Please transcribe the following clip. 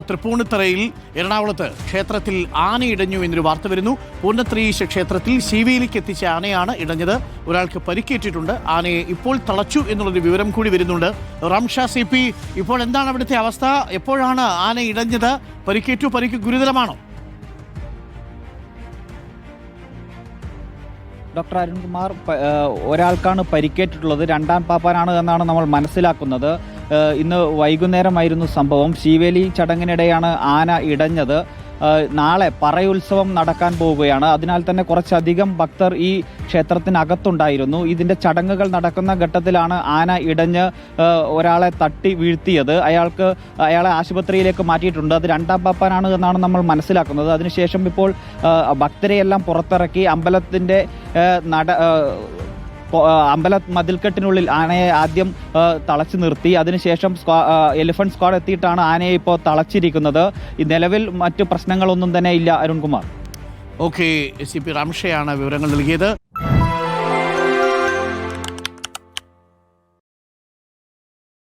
തൃപ്പൂണിത്തറയിൽ എറണാകുളത്ത് ക്ഷേത്രത്തിൽ ആന ഇടഞ്ഞു എന്നൊരു വാർത്ത വരുന്നു. പൂർണ്ണത്രയീശ ക്ഷേത്രത്തിൽ ശിവേലിക്ക് എത്തിച്ച ആനയാണ് ഇടഞ്ഞത്. ഒരാൾക്ക് പരിക്കേറ്റിട്ടുണ്ട്. ആനയെ ഇപ്പോൾ തളച്ചു എന്നുള്ളൊരു വിവരം കൂടി വരുന്നുണ്ട്. റംഷ CP, ഇപ്പോൾ എന്താണ് അവിടുത്തെ അവസ്ഥ? എപ്പോഴാണ് ആന ഇടഞ്ഞത്? പരിക്കേറ്റു? പരിക്ക് ഗുരുതരമാണോ? ഡോക്ടർ അരുൺകുമാർ, ഒരാൾക്കാണ് പരിക്കേറ്റിട്ടുള്ളത്. രണ്ടാം പാപ്പാനാണ് എന്നാണ് നമ്മൾ മനസ്സിലാക്കുന്നത്. ഇന്ന് വൈകുന്നേരമായിരുന്നു സംഭവം. ശീവേലി ചടങ്ങിനിടെയാണ് ആന ഇടഞ്ഞത്. നാളെ പറയുത്സവം നടക്കാൻ പോവുകയാണ്. അതിനാൽ തന്നെ കുറച്ചധികം ഭക്തർ ഈ ക്ഷേത്രത്തിനകത്തുണ്ടായിരുന്നു. ഇതിന്റെ ചടങ്ങുകൾ നടക്കുന്ന ഘട്ടത്തിലാണ് ആന ഇടഞ്ഞ് ഒരാളെ തട്ടി വീഴ്ത്തിയത്. അയാളെ ആശുപത്രിയിലേക്ക് മാറ്റിയിട്ടുണ്ട്. അത് രണ്ടാം പാപ്പാനാണ് എന്നാണ് നമ്മൾ മനസ്സിലാക്കുന്നത്. അതിനുശേഷം ഇപ്പോൾ ഭക്തരെയെല്ലാം പുറത്തിറക്കി അമ്പലത്തിന്റെ അമ്പല മതിൽക്കെട്ടിനുള്ളിൽ ആനയെ ആദ്യം തളച്ചു നിർത്തി. അതിനുശേഷം എലിഫന്റ് സ്ക്വാഡ് എത്തിയിട്ടാണ് ആനയെ ഇപ്പോൾ തളച്ചിരിക്കുന്നത്. നിലവിൽ മറ്റു പ്രശ്നങ്ങളൊന്നും തന്നെ ഇല്ല. അരുൺകുമാർ. ഓക്കെ, CP റംഷയാണ് വിവരങ്ങൾ നൽകിയത്.